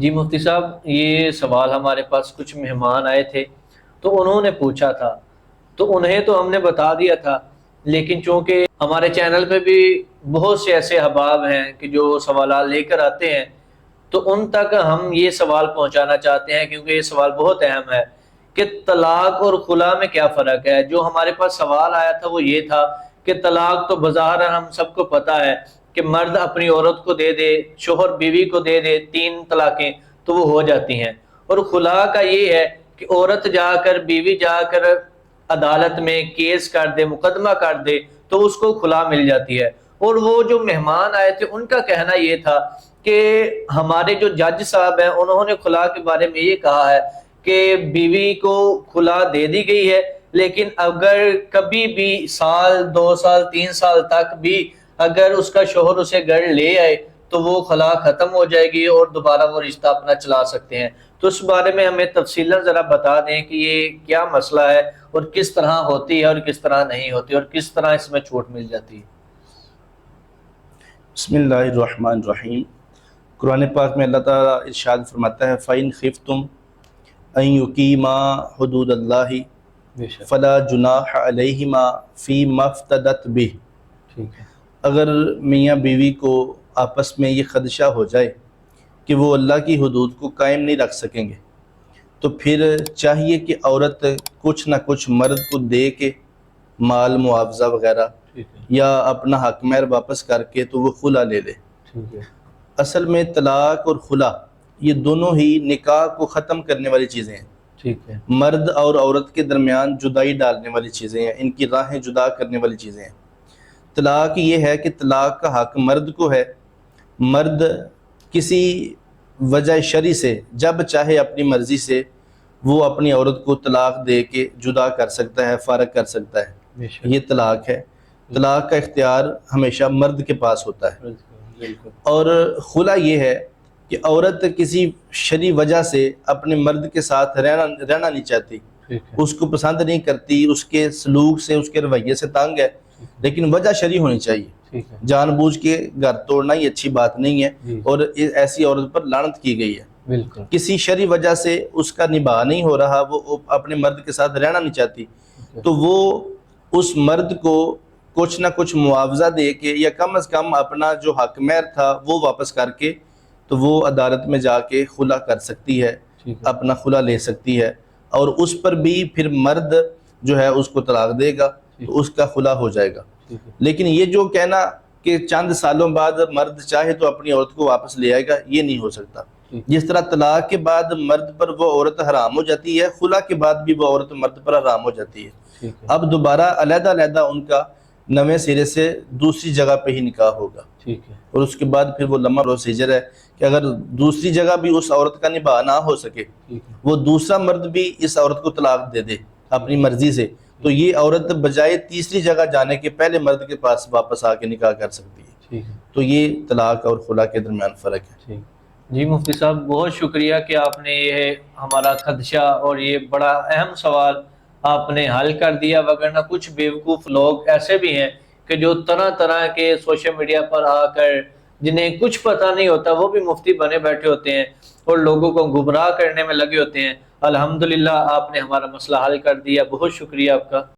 جی مفتی صاحب، یہ سوال ہمارے پاس کچھ مہمان آئے تھے تو انہوں نے پوچھا تھا، تو انہیں تو ہم نے بتا دیا تھا، لیکن چونکہ ہمارے چینل پہ بھی بہت سے ایسے احباب ہیں کہ جو سوالات لے کر آتے ہیں، تو ان تک ہم یہ سوال پہنچانا چاہتے ہیں کیونکہ یہ سوال بہت اہم ہے کہ طلاق اور خلا میں کیا فرق ہے۔ جو ہمارے پاس سوال آیا تھا وہ یہ تھا کہ طلاق تو بظاہر ہم سب کو پتہ ہے کہ مرد اپنی عورت کو دے دے، شوہر بیوی کو دے دے، 3 طلاقیں تو وہ ہو جاتی ہیں، اور خلا کا یہ ہے کہ عورت جا کر، بیوی جا کر عدالت میں کیس کر دے، مقدمہ کر دے تو اس کو خلا مل جاتی ہے۔ اور وہ جو مہمان آئے تھے ان کا کہنا یہ تھا کہ ہمارے جو جج صاحب ہیں انہوں نے خلا کے بارے میں یہ کہا ہے کہ بیوی کو خلا دے دی گئی ہے، لیکن اگر کبھی بھی 1 سال 2 سال 3 سال تک بھی اگر اس کا شوہر اسے گھر لے آئے تو وہ خلا ختم ہو جائے گی اور دوبارہ وہ رشتہ اپنا چلا سکتے ہیں۔ تو اس بارے میں ہمیں تفصیلاً ذرا بتا دیں کہ یہ کیا مسئلہ ہے اور کس طرح ہوتی ہے اور کس طرح نہیں ہوتی اور کس طرح اس میں چھوٹ مل جاتی ہے۔ بسم اللہ الرحمن الرحیم۔ قرآن پاک میں اللہ تعالیٰ ارشاد فرماتا ہے فَإِنْ خِفْتُمْ أَنْ يُقِيمَا حُدُودَ اللَّهِ فَلَا جُنَاحَ عَلَيْهِمَا فِي مَا افْتَدَتْ بِهِ۔ ٹھیک ہے۔ اگر میاں بیوی کو آپس میں یہ خدشہ ہو جائے کہ وہ اللہ کی حدود کو قائم نہیں رکھ سکیں گے تو پھر چاہیے کہ عورت کچھ نہ کچھ مرد کو دے کے، مال معاوضہ وغیرہ، یا اپنا حق مہر واپس کر کے تو وہ خلا لے لے۔ اصل میں طلاق اور خلا یہ دونوں ہی نکاح کو ختم کرنے والی چیزیں ہیں۔ ٹھیک ہے۔ مرد اور عورت کے درمیان جدائی ڈالنے والی چیزیں ہیں، ان کی راہیں جدا کرنے والی چیزیں ہیں۔ طلاق یہ ہے کہ طلاق کا حق مرد کو ہے۔ مرد کسی وجہ شرعی سے جب چاہے اپنی مرضی سے وہ اپنی عورت کو طلاق دے کے جدا کر سکتا ہے، فارغ کر سکتا ہے۔ یہ طلاق ہے۔ طلاق کا اختیار ہمیشہ مرد کے پاس ہوتا ہے۔ اور خلا یہ ہے کہ عورت کسی شرعی وجہ سے اپنے مرد کے ساتھ رہنا نہیں چاہتی، اس کو پسند نہیں کرتی، اس کے سلوک سے، اس کے رویے سے تنگ ہے، لیکن وجہ شرعی ہونی چاہیے۔ جان بوجھ کے گھر توڑنا یہ اچھی بات نہیں ہے، اور ایسی عورت پر لعنت کی گئی ہے۔ کسی شرعی وجہ سے اس کا نباہ نہیں ہو رہا، وہ اپنے مرد کے ساتھ رہنا نہیں چاہتی، تو وہ اس مرد کو کچھ نہ کچھ معاوضہ دے کے یا کم از کم اپنا جو حق مہر تھا وہ واپس کر کے تو وہ عدالت میں جا کے خلا کر سکتی ہے، اپنا خلا لے سکتی ہے، اور اس پر بھی پھر مرد جو ہے اس کو طلاق دے گا تو اس کا خلا ہو جائے گا۔ لیکن یہ جو کہنا کہ چند سالوں بعد مرد چاہے تو اپنی عورت کو واپس لے آئے گا، یہ نہیں ہو سکتا۔ جس طرح طلاق کے بعد مرد پر وہ عورت حرام ہو جاتی ہے، خلا کے بعد بھی وہ عورت مرد پر حرام ہو جاتی ہے۔ اب دوبارہ علیحدہ علیحدہ ان کا نویں سرے سے دوسری جگہ پہ ہی نکاح ہوگا، اور اس کے بعد پھر وہ لمبا پروسیجر ہے کہ اگر دوسری جگہ بھی اس عورت کا نباہ نہ ہو سکے، وہ دوسرا مرد بھی اس عورت کو طلاق دے دے اپنی مرضی سے، تو یہ عورت بجائے تیسری جگہ جانے کے پہلے مرد کے پاس واپس آ کے نکاح کر سکتی ہے۔ تو یہ طلاق اور خلا کے درمیان فرق ہے۔ جی مفتی صاحب، بہت شکریہ کہ آپ نے یہ ہمارا خدشہ اور یہ بڑا اہم سوال آپ نے حل کر دیا، وگرنہ کچھ بیوقوف لوگ ایسے بھی ہیں کہ جو طرح طرح کے سوشل میڈیا پر آ کر جنہیں کچھ پتہ نہیں ہوتا وہ بھی مفتی بنے بیٹھے ہوتے ہیں اور لوگوں کو گمراہ کرنے میں لگے ہوتے ہیں۔ الحمدللہ آپ نے ہمارا مسئلہ حل کر دیا، بہت شکریہ آپ کا۔